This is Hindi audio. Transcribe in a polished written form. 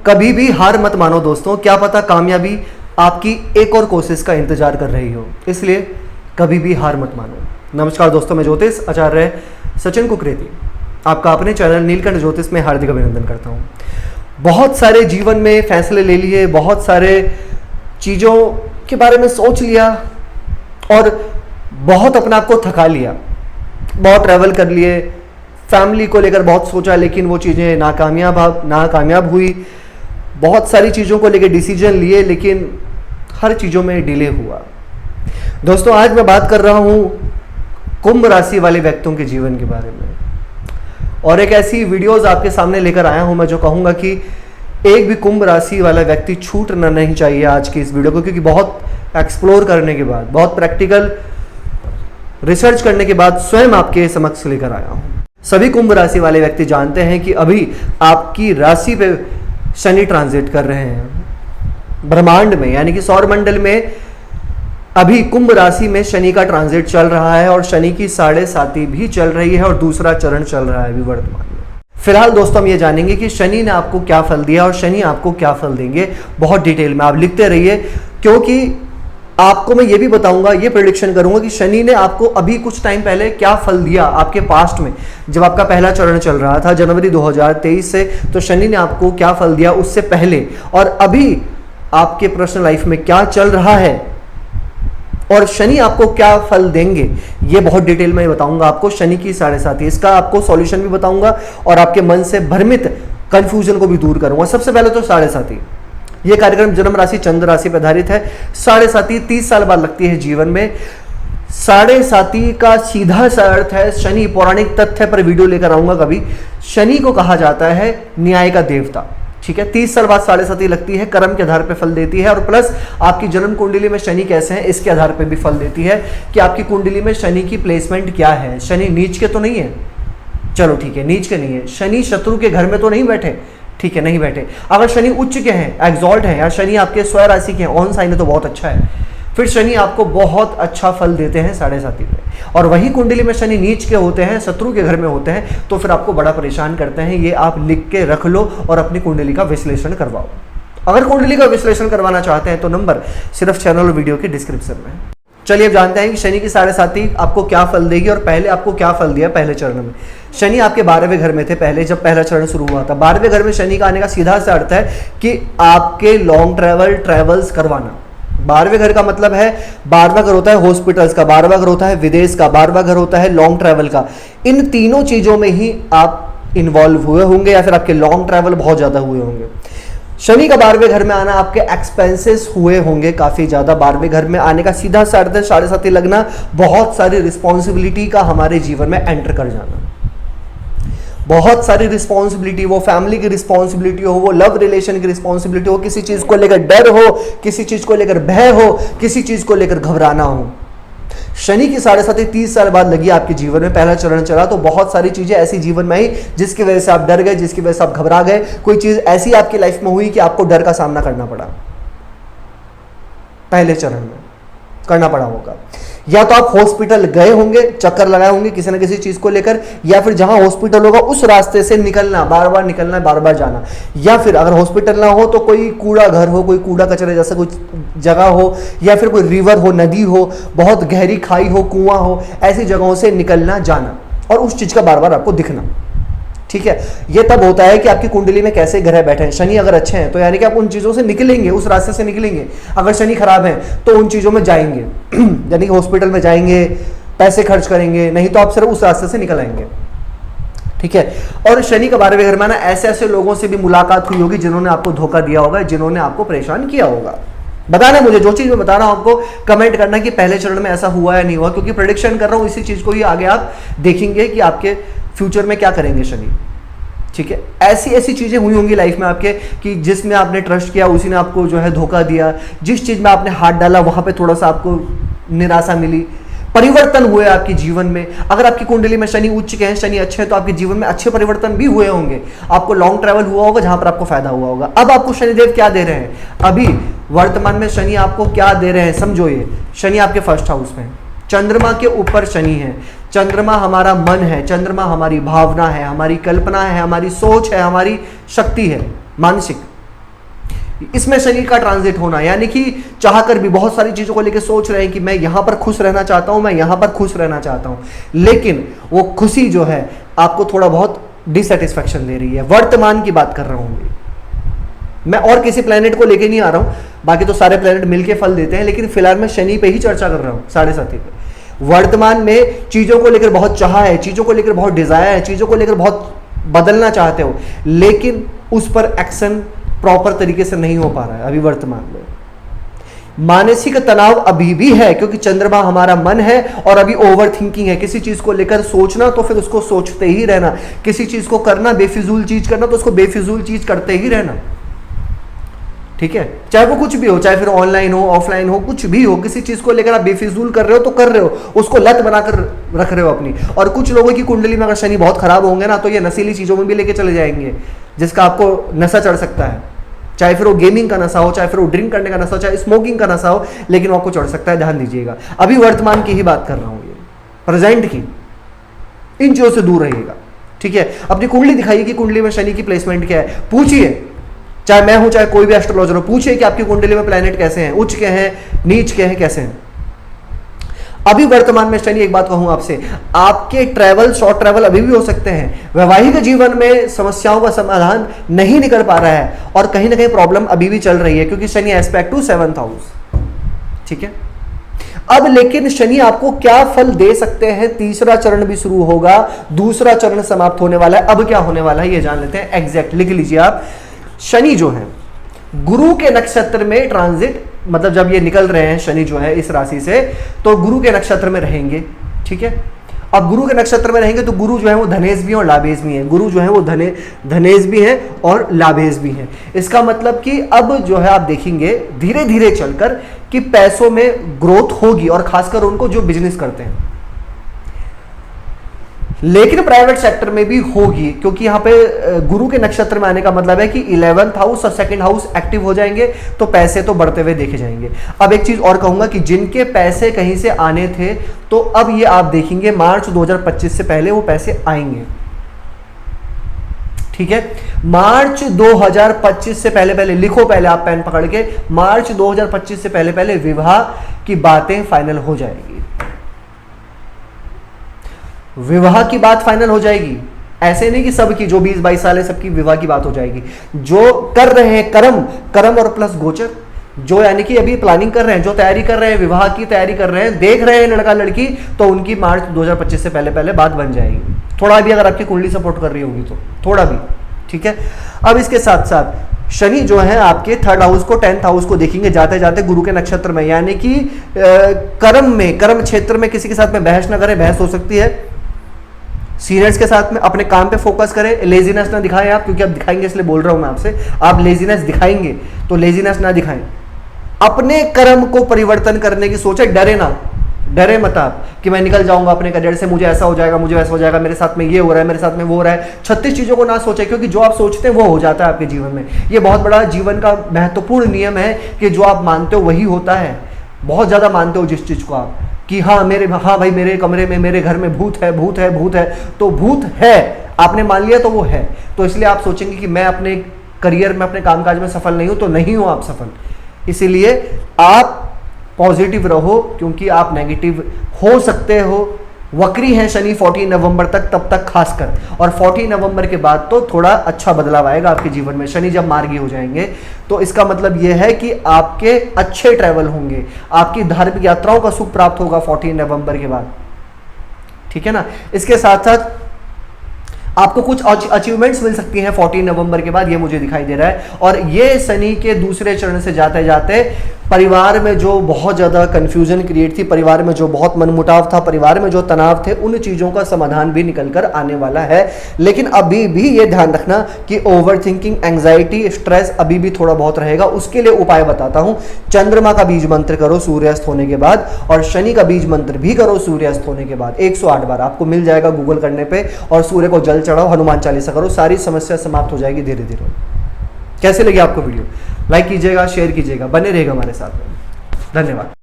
कभी भी हार मत मानो दोस्तों, क्या पता कामयाबी आपकी एक और कोशिश का इंतजार कर रही हो, इसलिए कभी भी हार मत मानो। नमस्कार दोस्तों, मैं ज्योतिष आचार्य सचिन कुकरेती आपका अपने चैनल नीलकंठ ज्योतिष में हार्दिक अभिनंदन करता हूँ। बहुत सारे जीवन में फैसले ले लिए, बहुत सारे चीज़ों के बारे में सोच लिया और बहुत अपने आप को थका लिया, बहुत ट्रैवल कर लिए, फैमिली को लेकर बहुत सोचा लेकिन वो चीज़ें नाकामयाब हुई। बहुत सारी चीज़ों को लेकर डिसीजन लिए लेकिन हर चीज़ों में डिले हुआ। दोस्तों, आज मैं बात कर रहा हूँ कुंभ राशि वाले व्यक्तियों के जीवन के बारे में और एक ऐसी वीडियोस आपके सामने लेकर आया हूँ मैं जो कहूँगा कि एक भी कुंभ राशि वाला व्यक्ति छूटना नहीं चाहिए आज की इस वीडियो को, क्योंकि बहुत एक्सप्लोर करने के बाद, बहुत प्रैक्टिकल रिसर्च करने के बाद स्वयं आपके समक्ष लेकर आया हूँ। सभी कुंभ राशि वाले व्यक्ति जानते हैं कि अभी आपकी राशि पे शनि ट्रांजिट कर रहे हैं ब्रह्मांड में, यानी कि सौर मंडल में अभी कुंभ राशि में शनि का ट्रांजिट चल रहा है और शनि की 7.5 भी चल रही है और दूसरा चरण चल रहा है अभी वर्तमान में। फिलहाल दोस्तों हम ये जानेंगे कि शनि ने आपको क्या फल दिया और शनि आपको क्या फल देंगे, बहुत डिटेल में आप लिखते रहिए, क्योंकि आपको मैं ये भी बताऊंगा, ये प्रेडिक्शन करूंगा कि शनि ने आपको अभी कुछ टाइम पहले क्या फल दिया आपके पास्ट में, जब आपका पहला चरण चल रहा था जनवरी 2023 से, तो शनि ने आपको क्या फल दिया उससे पहले और अभी आपके पर्सनल लाइफ में क्या चल रहा है और शनि आपको क्या फल देंगे, ये बहुत डिटेल में बताऊंगा आपको। शनि की 7.5 इसका आपको सॉल्यूशन भी बताऊंगा और आपके मन से भ्रमित कंफ्यूजन को भी दूर करूंगा। सबसे पहले तो 7.5 ये कार्यक्रम जन्म राशि चंद्र राशि पर आधारित है। 7.5 30 साल बाद लगती है जीवन में। 7.5 का सीधा सा अर्थ है शनि, पौराणिक तथ्य पर वीडियो लेकर आऊंगा कभी। शनि को कहा जाता है न्याय का देवता, ठीक है। 30 साल बाद 7.5 लगती है, कर्म के आधार पर फल देती है और प्लस आपकी जन्म कुंडली में शनि कैसे हैं इसके आधार पर भी फल देती है कि आपकी कुंडली में शनि की प्लेसमेंट क्या है। शनि नीच के तो नहीं है, चलो ठीक है, नीच के नहीं है। शनि शत्रु के घर में तो नहीं बैठे, ठीक है, नहीं बैठे। अगर शनि उच्च के हैं, एक्सॉल्ट हैं, या शनि आपके स्व राशि के हैं, ऑन साइन है, तो बहुत अच्छा है। फिर शनि आपको बहुत अच्छा फल देते हैं 7.5 में। और वही कुंडली में शनि नीच के होते हैं, शत्रु के घर में होते हैं, तो फिर आपको बड़ा परेशान करते हैं। ये आप लिख के रख लो और अपनी कुंडली का विश्लेषण करवाओ। अगर कुंडली का विश्लेषण करवाना चाहते हैं तो नंबर सिर्फ चैनल और वीडियो के डिस्क्रिप्शन में है। चलिए अब जानते हैं कि शनि की 7.5 आपको क्या फल देगी और पहले आपको क्या फल दिया पहले चरण में। शनि आपके 12वें घर में थे पहले, जब पहला चरण शुरू हुआ था। 12वें घर में शनि का आने का सीधा सा अर्थ है कि आपके लॉन्ग ट्रेवल्स करवाना। 12वें घर का मतलब है, 12वां घर होता है हॉस्पिटल्स का, 12वां घर होता है विदेश का, 12वां घर होता है लॉन्ग ट्रैवल का। इन तीनों चीजों में ही आप इन्वॉल्व हुए होंगे या फिर आपके लॉन्ग ट्रैवल बहुत ज्यादा हुए होंगे। शनि का 12वें घर में आना, आपके एक्सपेंसेस हुए होंगे काफी ज्यादा। 12वें घर में आने का सीधा सा अर्थ है 7.5 लगना, बहुत सारी रिस्पॉन्सिबिलिटी का हमारे जीवन में एंटर कर जाना। बहुत सारी रिस्पॉन्सिबिलिटी, वो फैमिली की रिस्पॉन्सिबिलिटी हो, वो लव रिलेशन की रिस्पॉन्सिबिलिटी हो, किसी चीज को लेकर डर हो, किसी चीज को लेकर भय हो, किसी चीज को लेकर घबराना हो। शनि की 7.5 30 साल बाद लगी आपके जीवन में, पहला चरण चला, तो बहुत सारी चीजें ऐसी जीवन में आई जिसकी वजह से आप डर गए, जिसकी वजह से आप घबरा गए। कोई चीज ऐसी आपकी लाइफ में हुई कि आपको डर का सामना करना पड़ा, पहले चरण में करना पड़ा होगा। या तो आप हॉस्पिटल गए होंगे, चक्कर लगाए होंगे किसी ना किसी चीज को लेकर, या फिर जहां हॉस्पिटल होगा उस रास्ते से निकलना, बार बार निकलना, बार बार जाना। या फिर अगर हॉस्पिटल ना हो तो कोई कूड़ा घर हो, कोई कूड़ा कचरे जैसा कुछ जगह हो, या फिर कोई रिवर हो, नदी हो, बहुत गहरी खाई हो, कुआं हो, ऐसी जगहों से निकलना जाना और उस चीज का बार बार आपको दिखना, ठीक है। ये तब होता है कि आपकी कुंडली में कैसे ग्रह बैठे हैं। शनि अगर अच्छे हैं तो यानी कि आप उन चीज़ों से निकलेंगे, उस रास्ते से निकलेंगे। अगर शनि खराब है तो उन चीज़ों में जाएंगे यानी कि हॉस्पिटल में जाएंगे, पैसे खर्च करेंगे, नहीं तो आप सिर्फ उस रास्ते से निकल आएंगे, ठीक है। और शनि का 12वें घर में ना, ऐसे ऐसे लोगों से भी मुलाकात हुई होगी जिन्होंने आपको धोखा दिया होगा, जिन्होंने आपको परेशान किया होगा। बताना मुझे, जो चीज़ मैं बता रहा हूँ आपको कमेंट करना कि पहले चरण में ऐसा हुआ या नहीं हुआ, क्योंकि प्रेडिक्शन कर रहा हूँ इसी चीज़ को ही आगे आप देखेंगे कि आपके फ्यूचर में क्या करेंगे शनि, ठीक है। ऐसी ऐसी चीजें हुई होंगी लाइफ में आपके कि जिसमें आपने ट्रस्ट किया उसी ने आपको जो है धोखा दिया, जिस चीज में आपने हाथ डाला वहां पे थोड़ा सा आपको निराशा मिली, परिवर्तन हुए आपके जीवन में। अगर आपकी कुंडली में शनि उच्च के हैं, शनि अच्छे हैं, तो आपके जीवन में अच्छे परिवर्तन भी हुए होंगे। आपको लॉन्ग ट्रैवल हुआ होगा जहां पर आपको फायदा हुआ होगा। अब आपको शनिदेव क्या दे रहे हैं, अभी वर्तमान में शनि आपको क्या दे रहे हैं समझो। ये शनि आपके फर्स्ट हाउस में, चंद्रमा के ऊपर शनि है। चंद्रमा हमारा मन है, चंद्रमा हमारी भावना है, हमारी कल्पना है, हमारी सोच है, हमारी शक्ति है, मानसिक, इसमें शनि का ट्रांजिट होना, यानी कि चाहकर भी बहुत सारी चीजों को लेकर सोच रहे हैं कि मैं यहां पर खुश रहना चाहता हूं, मैं यहां पर खुश रहना चाहता हूं, लेकिन वो खुशी जो है आपको थोड़ा बहुत डिसैटिस्फैक्शन दे रही है। वर्तमान की बात कर रहा हूं मैं, और किसी प्लेनेट को लेके नहीं आ रहा हूं, बाकी तो सारे प्लेनेट मिलके फल देते हैं, लेकिन फिलहाल मैं शनि पे ही चर्चा कर रहा हूं, 7.5 पे। वर्तमान में चीजों को लेकर बहुत चाह है, चीजों को लेकर बहुत डिजायर है, चीजों को लेकर बहुत बदलना चाहते हो, लेकिन उस पर एक्शन प्रॉपर तरीके से नहीं हो पा रहा है अभी वर्तमान में। मानसिक तनाव अभी भी है, क्योंकि चंद्रमा हमारा मन है और अभी ओवर थिंकिंग है। किसी चीज को लेकर सोचना तो फिर उसको सोचते ही रहना, किसी चीज को करना, बेफिजूल चीज करना तो उसको बेफिजूल चीज करते ही रहना, ठीक है। चाहे वो कुछ भी हो, चाहे फिर ऑनलाइन हो, ऑफलाइन हो, कुछ भी हो, किसी चीज को लेकर आप बेफिजूल कर रहे हो तो कर रहे हो, उसको लत बनाकर रख रहे हो अपनी। और कुछ लोगों की कुंडली में अगर शनि बहुत खराब होंगे ना, तो ये नशीली चीजों में भी लेके चले जाएंगे, जिसका आपको नशा चढ़ सकता है। चाहे फिर वो गेमिंग का नशा हो, चाहे फिर वो ड्रिंक करने का नशा हो, चाहे स्मोकिंग का नशा हो, लेकिन वो आपको चढ़ सकता है, ध्यान दीजिएगा। अभी वर्तमान की ही बात कर रहा हूं, ये प्रेजेंट की, इन चीजों से दूर रहिएगा, ठीक है। अपनी कुंडली दिखाइए कि कुंडली में शनि की प्लेसमेंट क्या है, पूछिए, चाहे मैं हूं चाहे कोई भी एस्ट्रोलॉजर हो, पूछिए कि आपकी कुंडली में प्लैनेट कैसे हैं, उच्च के हैं, नीच के हैं, कैसे हैं। अभी वर्तमान में शनि, एक बात कहूं आपसे, आपके ट्रैवल, शॉर्ट ट्रैवल अभी भी हो सकते हैं। वैवाहिक जीवन में समस्याओं का समाधान नहीं निकल पा रहा है और कहीं ना कहीं प्रॉब्लम अभी भी चल रही है, क्योंकि Shani aspect to 7th house, ठीक है। अब लेकिन शनि आपको क्या फल दे सकते हैं, तीसरा चरण भी शुरू होगा, दूसरा चरण समाप्त होने वाला है। अब क्या होने वाला है ये जान लेते हैं, एग्जैक्ट लिख लीजिए आप। शनि जो है गुरु के नक्षत्र में ट्रांजिट, मतलब जब ये निकल रहे हैं शनि जो है इस राशि से, तो गुरु के नक्षत्र में रहेंगे, ठीक है। अब गुरु के नक्षत्र में रहेंगे तो गुरु जो है वो धनेश भी है और लाभेश भी है, गुरु जो है वो धनेश भी है और लाभेश भी है। इसका मतलब कि अब जो है आप देखेंगे धीरे धीरे चलकर कि पैसों में ग्रोथ होगी, और खासकर उनको जो बिजनेस करते हैं, लेकिन प्राइवेट सेक्टर में भी होगी, क्योंकि यहां पे गुरु के नक्षत्र में आने का मतलब है कि 11th हाउस और 2nd हाउस एक्टिव हो जाएंगे, तो पैसे तो बढ़ते हुए देखे जाएंगे। अब एक चीज और कहूंगा कि जिनके पैसे कहीं से आने थे, तो अब ये आप देखेंगे मार्च 2025 से पहले वो पैसे आएंगे, ठीक है। मार्च 2025 से पहले पहले लिखो, पहले आप पेन पकड़ के, मार्च 2025 से पहले पहले विवाह की बातें फाइनल हो जाएगी, विवाह की बात फाइनल हो जाएगी। ऐसे नहीं कि सबकी, जो 20-22 साल है सबकी विवाह की बात हो जाएगी। जो कर रहे हैं कर्म और प्लस गोचर, जो यानी कि अभी प्लानिंग कर रहे हैं, जो तैयारी कर रहे हैं, विवाह की तैयारी कर रहे हैं, देख रहे हैं लड़का लड़की, तो उनकी मार्च 2025 से पहले पहले बात बन जाएगी। थोड़ा भी अगर आपकी कुंडली सपोर्ट कर रही होगी तो, थोड़ा भी, ठीक है। अब इसके साथ साथ शनि जो है आपके 3rd हाउस को, 10th हाउस को देखेंगे जाते जाते गुरु के नक्षत्र में, यानी कि कर्म में, कर्म क्षेत्र में किसी के साथ में बहस ना करें, बहस हो सकती है। सीनियर्स के साथ में अपने काम पे फोकस करें, लेजीनेस ना दिखाएं आप, क्योंकि आप दिखाएंगे इसलिए बोल रहा हूं मैं आपसे, आप लेजीनेस दिखाएंगे तो लेजीनेस ना दिखाएं। अपने कर्म को परिवर्तन करने की सोचे, डरे ना, डरे मत आप कि मैं निकल जाऊंगा अपने करियर से, मुझे ऐसा हो जाएगा, मुझे वैसा हो जाएगा, मेरे साथ में ये हो रहा है, मेरे साथ में वो हो रहा है। 36 चीजों को ना सोचे, क्योंकि जो आप सोचते हैं वो हो जाता है आपके जीवन में। ये बहुत बड़ा जीवन का महत्वपूर्ण नियम है कि जो आप मानते हो वही होता है। बहुत ज्यादा मानते हो जिस चीज को आप, कि हाँ भाई मेरे कमरे में, मेरे घर में भूत है, भूत है, भूत है, तो भूत है, आपने मान लिया तो वो है। तो इसलिए आप सोचेंगे कि मैं अपने करियर में, अपने कामकाज में सफल नहीं हूं, तो नहीं हो आप सफल। इसीलिए आप पॉजिटिव रहो, क्योंकि आप नेगेटिव हो सकते हो। वक्री है शनि 14 नवंबर तक, तब तक खासकर, और 14 नवंबर के बाद तो थोड़ा अच्छा बदलाव आएगा आपके जीवन में। शनि जब मार्गी हो जाएंगे तो इसका मतलब यह है कि आपके अच्छे ट्रैवल होंगे, आपकी धार्मिक यात्राओं का सुख प्राप्त होगा 14 नवंबर के बाद, ठीक है ना। इसके साथ साथ आपको कुछ अचीवमेंट्स मिल सकती हैं 14 नवंबर के बाद, ये मुझे दिखाई दे रहा है। और ये शनि के दूसरे चरण से जाते जाते परिवार में जो बहुत ज़्यादा कंफ्यूजन क्रिएट थी, परिवार में जो बहुत मनमुटाव था, परिवार में जो तनाव थे, उन चीज़ों का समाधान भी निकल कर आने वाला है। लेकिन अभी भी ये ध्यान रखना कि ओवर थिंकिंग, एंग्जाइटी, स्ट्रेस अभी भी थोड़ा बहुत रहेगा। उसके लिए उपाय बताता हूँ। चंद्रमा का बीज मंत्र करो सूर्यास्त होने के बाद, और शनि का बीज मंत्र भी करो सूर्यास्त होने के बाद 108 बार, आपको मिल जाएगा गूगल करने पर। और सूर्य को जल चढ़ाओ, हनुमान चालीसा करो, सारी समस्या समाप्त हो जाएगी धीरे धीरे। कैसे लगी आपको वीडियो? लाइक कीजिएगा, शेयर कीजिएगा, बने रहेगा हमारे साथ में। धन्यवाद।